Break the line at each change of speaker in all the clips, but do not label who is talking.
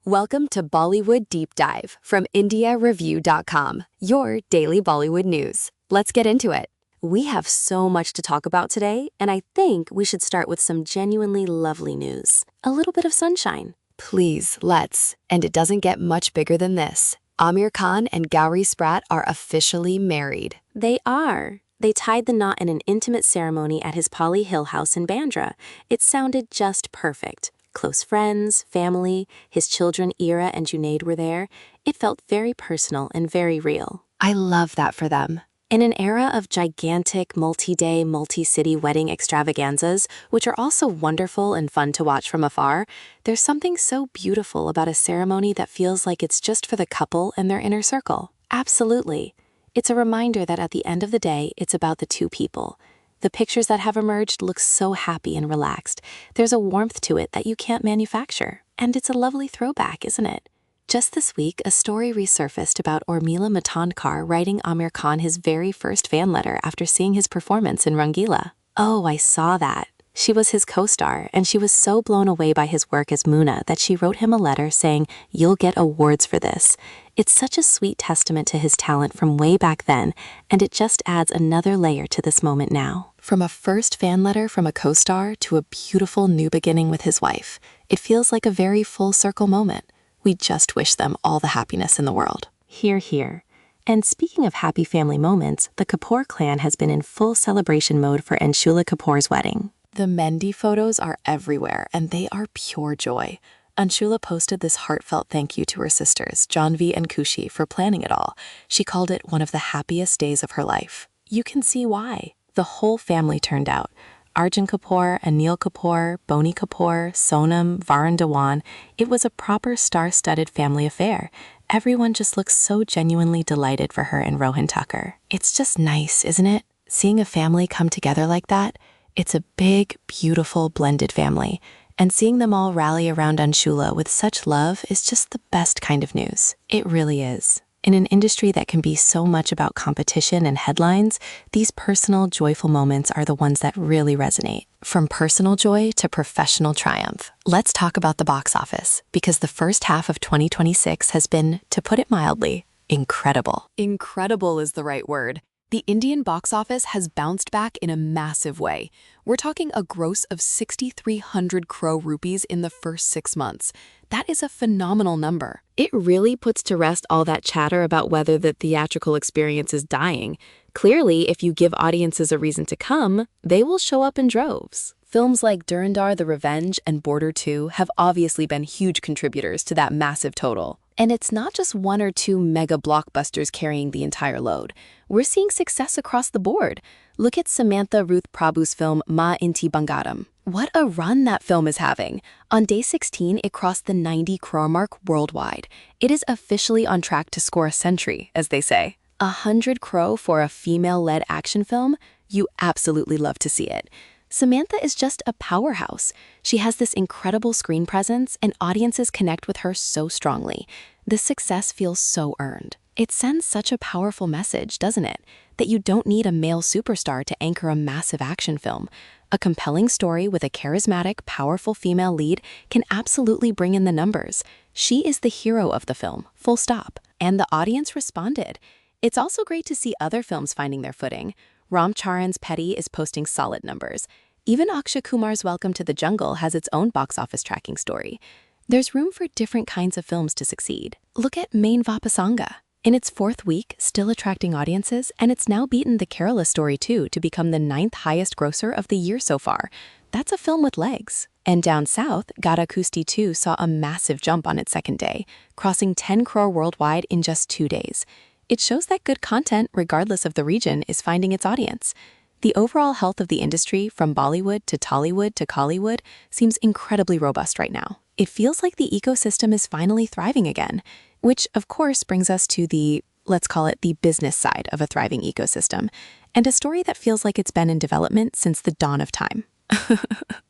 Welcome to Bollywood Deep Dive from IndiaReview.com, your daily Bollywood news. Let's get into it. We have so much to talk about today, and I think we should start with some genuinely lovely news. A little bit of sunshine. Please, let's. And it doesn't get much bigger than this. Aamir Khan and Gauri Sprat are officially married.
They are. They tied the knot in an intimate ceremony at his Polly Hill house in Bandra. It sounded just perfect. Close friends, family, his children Ira and Junaid were there. It felt very personal and very real.
I love that for them.
In an era of gigantic, multi-day, multi-city wedding extravaganzas, which are also wonderful and fun to watch from afar, there's something so beautiful about a ceremony that feels like it's just for the couple and their inner circle. Absolutely. It's a reminder that at the end of the day, it's about the two people. The pictures that have emerged look so happy and relaxed. There's a warmth to it that you can't manufacture. And it's a lovely throwback, isn't it? Just this week, a story resurfaced about Urmila Matondkar writing Aamir Khan his very first fan letter after seeing his performance in Rangila. Oh, I saw that. She was his co-star, and she was so blown away by his work as Muna that she wrote him a letter saying, "You'll get awards for this." It's such a sweet testament to his talent from way back then, and it just adds another layer to this moment now. From a first fan letter from a co-star to a beautiful new beginning with his wife, it feels like a very full-circle moment. We just wish them all the happiness in the world. Hear, hear. And speaking of happy family moments, the Kapoor clan has been in full celebration mode for Anshula Kapoor's wedding. The Mehndi photos are everywhere, and they are pure joy. Anshula posted this heartfelt thank you to her sisters, Janvi and Kushi, for planning it all. She called it one of the happiest days of her life. You can see why. The whole family turned out. Arjun Kapoor, Anil Kapoor, Boney Kapoor, Sonam, Varun Dhawan. It was a proper star-studded family affair. Everyone just looks so genuinely delighted for her and Rohan Tucker. It's just nice, isn't it? Seeing a family come together like that. It's a big, beautiful, blended family. And seeing them all rally around Anshula with such love is just the best kind of news. It really is. In an industry that can be so much about competition and headlines, these personal, joyful moments are the ones that really resonate. From personal joy to professional triumph. Let's talk about the box office, because the first half of 2026 has been, to put it mildly, incredible.
Incredible is the right word. The Indian box office has bounced back in a massive way. We're talking a gross of 6,300 crore rupees in the first 6 months. That is a phenomenal number.
It really puts to rest all that chatter about whether the theatrical experience is dying. Clearly, if you give audiences a reason to come, they will show up in droves.
Films like Dhurandhar: The Revenge and Border 2 have obviously been huge contributors to that massive total. And it's not just one or two mega blockbusters carrying the entire load. We're seeing success across the board. Look at Samantha Ruth Prabhu's film Ma Inti Bangaram. What a run that film is having. On day 16, it crossed the 90 crore mark worldwide. It is officially on track to score a century, as they say. 100 crore for a female-led action film? You absolutely love to see it. Samantha is just a powerhouse. She has this incredible screen presence, and audiences connect with her so strongly. This success feels so earned. It sends such a powerful message, doesn't it? That you don't need a male superstar to anchor a massive action film. A compelling story with a charismatic, powerful female lead can absolutely bring in the numbers. She is the hero of the film, full stop. And the audience responded. It's also great to see other films finding their footing. Ram Charan's Petty is posting solid numbers. Even Akshay Kumar's Welcome to the Jungle has its own box office tracking story. There's room for different kinds of films to succeed. Look at Main Vapasanga. In its 4th week, still attracting audiences, and it's now beaten The Kerala Story 2 to become the 9th highest grosser of the year so far. That's a film with legs. And down south, Gada Kusti 2 saw a massive jump on its 2nd day, crossing 10 crore worldwide in just 2 days. It shows that good content, regardless of the region, is finding its audience. The overall health of the industry, from Bollywood to Tollywood to Collywood, seems incredibly robust right now. It feels like the ecosystem is finally thriving again, which of course brings us to the, let's call it the business side of a thriving ecosystem, and a story that feels like it's been in development since the dawn of time.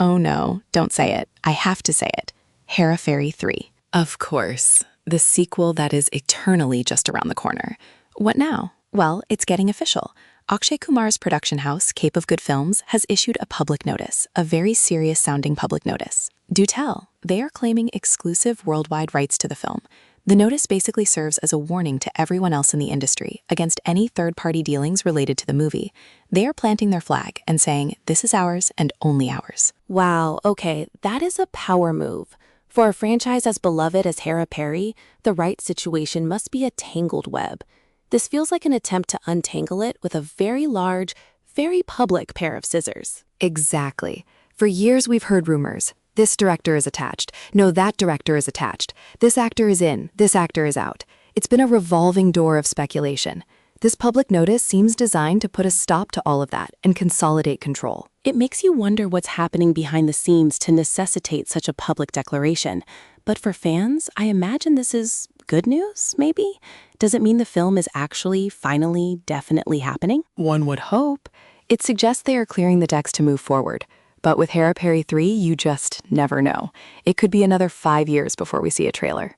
Oh no, don't say it. I have to say it. Hera Pheri 3. Of course. The sequel that is eternally just around the corner. What now? Well, it's getting official. Akshay Kumar's production house, Cape of Good Films, has issued a public notice, a very serious-sounding public notice.
Do tell, they are claiming exclusive worldwide rights to the film. The notice basically serves as a warning to everyone else in the industry against any third-party dealings related to the movie. They are planting their flag and saying, this is ours and only ours.
Wow, okay, that is a power move. For a franchise as beloved as Hera Pheri, the rights situation must be a tangled web. This feels like an attempt to untangle it with a very large, very public pair of scissors.
Exactly. For years we've heard rumors. This director is attached. No, that director is attached. This actor is in. This actor is out. It's been a revolving door of speculation. This public notice seems designed to put a stop to all of that and consolidate control.
It makes you wonder what's happening behind the scenes to necessitate such a public declaration. But for fans, I imagine this is good news, maybe? Does it mean the film is actually, finally, definitely happening?
One would hope. It suggests they are clearing the decks to move forward. But with Hera Pheri 3, you just never know. It could be another 5 years before we see a trailer.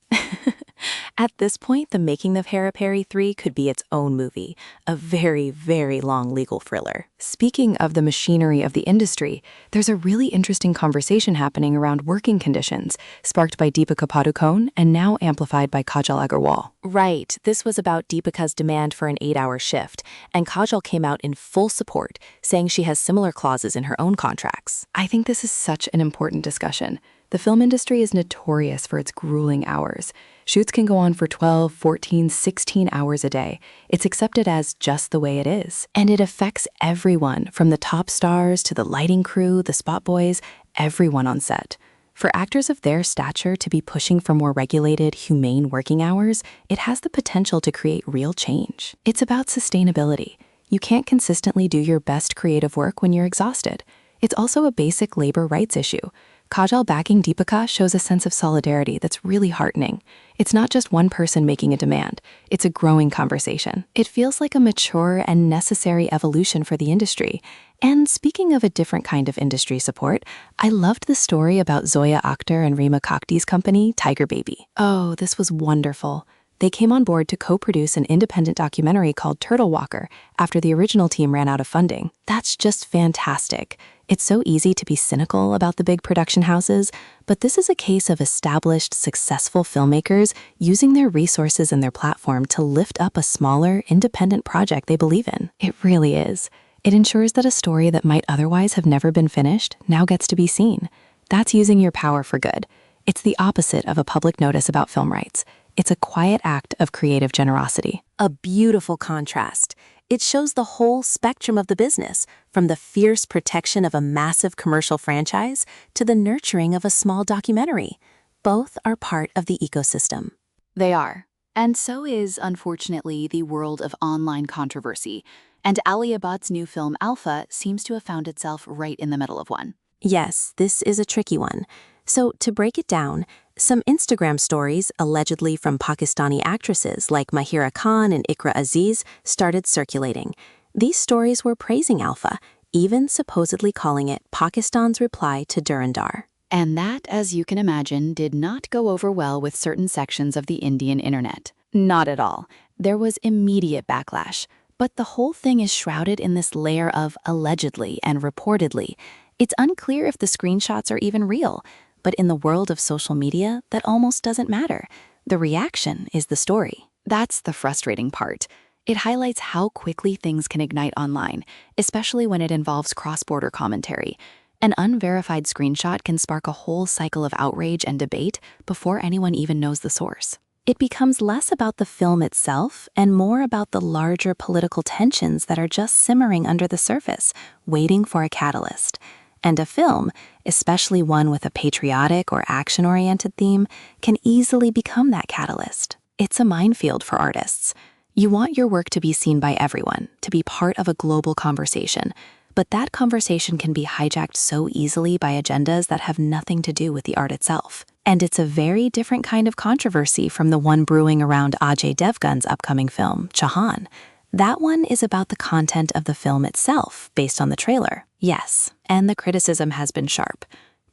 At this point, the making of Hera Pheri 3 could be its own movie, a very, very long legal thriller.
Speaking of the machinery of the industry, there's a really interesting conversation happening around working conditions, sparked by Deepika Padukone and now amplified by Kajal Agarwal.
Right, this was about Deepika's demand for an 8-hour shift, and Kajal came out in full support, saying she has similar clauses in her own contracts.
I think this is such an important discussion. The film industry is notorious for its grueling hours. Shoots can go on for 12, 14, 16 hours a day. It's accepted as just the way it is. And it affects everyone, from the top stars to the lighting crew, the spot boys, everyone on set. For actors of their stature to be pushing for more regulated, humane working hours, it has the potential to create real change. It's about sustainability. You can't consistently do your best creative work when you're exhausted. It's also a basic labor rights issue. Kajal backing Deepika shows a sense of solidarity that's really heartening. It's not just one person making a demand, it's a growing conversation. It feels like a mature and necessary evolution for the industry. And speaking of a different kind of industry support, I loved the story about Zoya Akhtar and Rima Kakti's company, Tiger Baby. Oh, this was wonderful. They came on board to co-produce an independent documentary called Turtle Walker after the original team ran out of funding. That's just fantastic. It's so easy to be cynical about the big production houses, but this is a case of established, successful filmmakers using their resources and their platform to lift up a smaller, independent project they believe in. It really is. It ensures that a story that might otherwise have never been finished now gets to be seen. That's using your power for good. It's the opposite of a public notice about film rights. It's a quiet act of creative generosity.
A beautiful contrast. It shows the whole spectrum of the business, from the fierce protection of a massive commercial franchise to the nurturing of a small documentary. Both are part of the ecosystem.
They are. And so is, unfortunately, the world of online controversy. And Alia Bhatt's new film Alpha seems to have found itself right in the middle of one.
Yes, this is a tricky one. So to break it down, some Instagram stories, allegedly from Pakistani actresses like Mahira Khan and Ikra Aziz, started circulating. These stories were praising Alpha, even supposedly calling it Pakistan's reply to Dhurandhar.
And that, as you can imagine, did not go over well with certain sections of the Indian internet. Not at all. There was immediate backlash. But the whole thing is shrouded in this layer of allegedly and reportedly. It's unclear if the screenshots are even real. But in the world of social media, that almost doesn't matter. The reaction is the story. That's the frustrating part. It highlights how quickly things can ignite online, especially when it involves cross-border commentary. An unverified screenshot can spark a whole cycle of outrage and debate before anyone even knows the source.
It becomes less about the film itself and more about the larger political tensions that are just simmering under the surface, waiting for a catalyst. And a film, especially one with a patriotic or action-oriented theme, can easily become that catalyst. It's a minefield for artists. You want your work to be seen by everyone, to be part of a global conversation, but that conversation can be hijacked so easily by agendas that have nothing to do with the art itself. And it's a very different kind of controversy from the one brewing around Ajay Devgan's upcoming film, Chahan. That one is about the content of the film itself, based on the trailer. Yes, and the criticism has been sharp.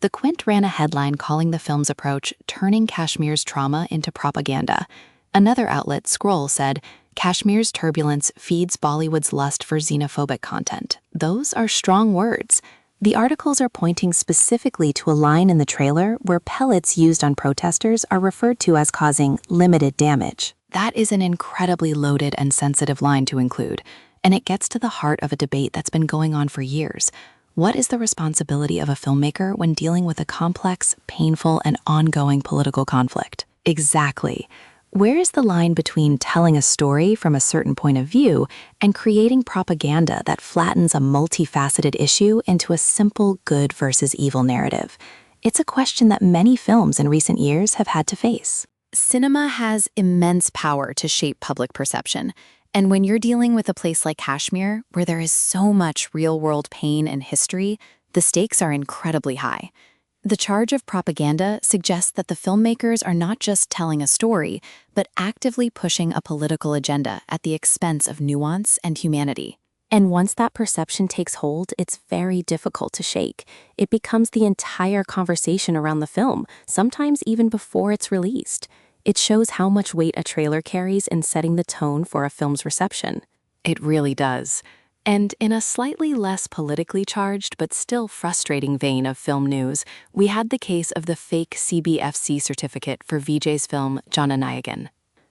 The Quint ran a headline calling the film's approach turning Kashmir's trauma into propaganda. Another outlet, Scroll, said, Kashmir's turbulence feeds Bollywood's lust for xenophobic content. Those are strong words. The articles are pointing specifically to a line in the trailer where pellets used on protesters are referred to as causing limited damage.
That is an incredibly loaded and sensitive line to include, and it gets to the heart of a debate that's been going on for years. What is the responsibility of a filmmaker when dealing with a complex, painful, and ongoing political conflict? Exactly. Where is the line between telling a story from a certain point of view and creating propaganda that flattens a multifaceted issue into a simple good versus evil narrative? It's a question that many films in recent years have had to face.
Cinema has immense power to shape public perception. And when you're dealing with a place like Kashmir, where there is so much real-world pain and history, the stakes are incredibly high. The charge of propaganda suggests that the filmmakers are not just telling a story, but actively pushing a political agenda at the expense of nuance and humanity.
And once that perception takes hold, it's very difficult to shake. It becomes the entire conversation around the film, sometimes even before it's released. It shows how much weight a trailer carries in setting the tone for a film's reception.
It really does. And in a slightly less politically charged but still frustrating vein of film news, we had the case of the fake CBFC certificate for Vijay's film Jananayagan.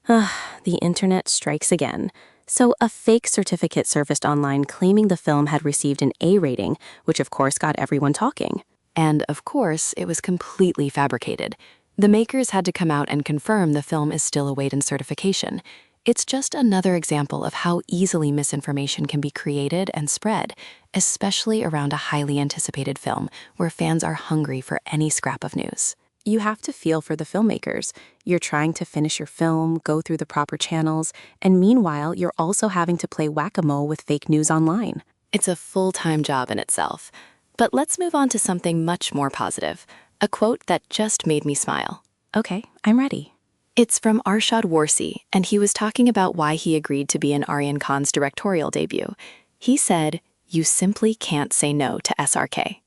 The internet strikes again. So a fake certificate surfaced online claiming the film had received an A rating, which of course got everyone talking.
And of course, it was completely fabricated. The makers had to come out and confirm the film is still awaiting certification. It's just another example of how easily misinformation can be created and spread, especially around a highly anticipated film where fans are hungry for any scrap of news.
You have to feel for the filmmakers. You're trying to finish your film, go through the proper channels, and meanwhile, you're also having to play whack-a-mole with fake news online.
It's a full-time job in itself. But let's move on to something much more positive, a quote that just made me smile.
Okay, I'm ready.
It's from Arshad Warsi, and he was talking about why he agreed to be in Aryan Khan's directorial debut. He said, "You simply can't say no to SRK."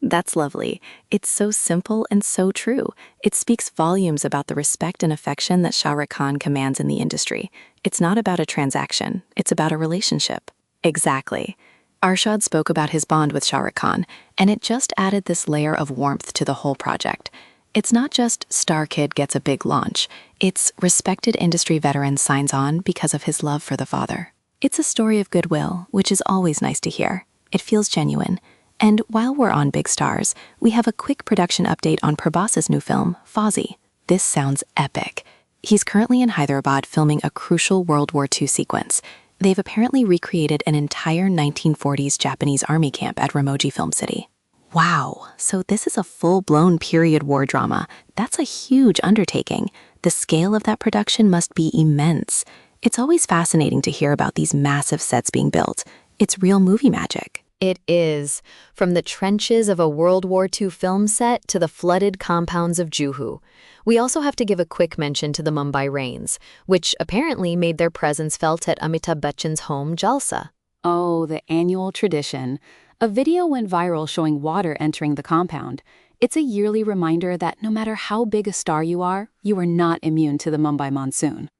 That's lovely. It's so simple and so true. It speaks volumes about the respect and affection that Shah Rukh Khan commands in the industry. It's not about a transaction. It's about a relationship. Exactly. Arshad spoke about his bond with Shah Rukh Khan, and it just added this layer of warmth to the whole project. It's not just Star Kid gets a big launch. It's respected industry veteran signs on because of his love for the father. It's a story of goodwill, which is always nice to hear. It feels genuine. And while we're on big stars, we have a quick production update on Prabhas's new film, Fozzie. This sounds epic. He's currently in Hyderabad filming a crucial World War II sequence. They've apparently recreated an entire 1940s Japanese army camp at Ramoji Film City. Wow, so this is a full-blown period war drama. That's a huge undertaking. The scale of that production must be immense. It's always fascinating to hear about these massive sets being built. It's real movie magic.
It is. From the trenches of a World War II film set to the flooded compounds of Juhu. We also have to give a quick mention to the Mumbai rains, which apparently made their presence felt at Amitabh Bachchan's home, Jalsa.
Oh, the annual tradition. A video went viral showing water entering the compound. It's a yearly reminder that no matter how big a star you are not immune to the Mumbai monsoon.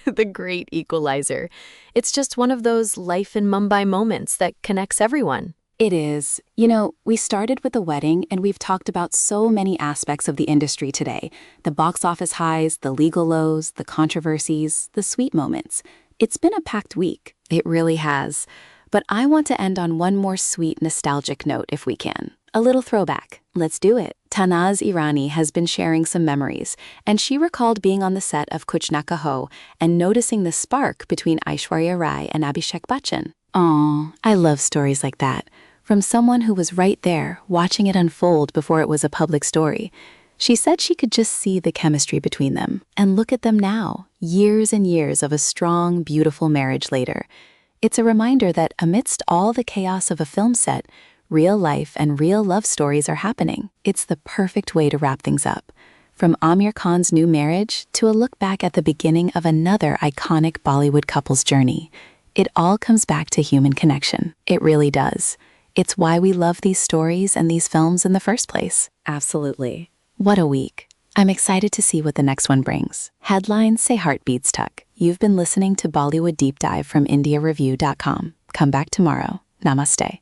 The great equalizer. It's just one of those life in Mumbai moments that connects everyone.
It is. You know, we started with the wedding and we've talked about so many aspects of the industry today. The box office highs, the legal lows, the controversies, the sweet moments. It's been a packed week.
It really has. But I want to end on one more sweet, nostalgic note if we can. A little throwback. Let's do it. Tanaz Irani has been sharing some memories, and she recalled being on the set of Kuch Na Kaho and noticing the spark between Aishwarya Rai and Abhishek Bachchan. Aw, I love stories like that. From someone who was right there, watching it unfold before it was a public story. She said she could just see the chemistry between them. And look at them now, years and years of a strong, beautiful marriage later. It's a reminder that amidst all the chaos of a film set, real life and real love stories are happening. It's the perfect way to wrap things up. From Aamir Khan's new marriage to a look back at the beginning of another iconic Bollywood couple's journey. It all comes back to human connection. It really does. It's why we love these stories and these films in the first place.
Absolutely.
What a week. I'm excited to see what the next one brings. Headlines say heartbeats tuck. You've been listening to Bollywood Deep Dive from IndiaReview.com. Come back tomorrow. Namaste.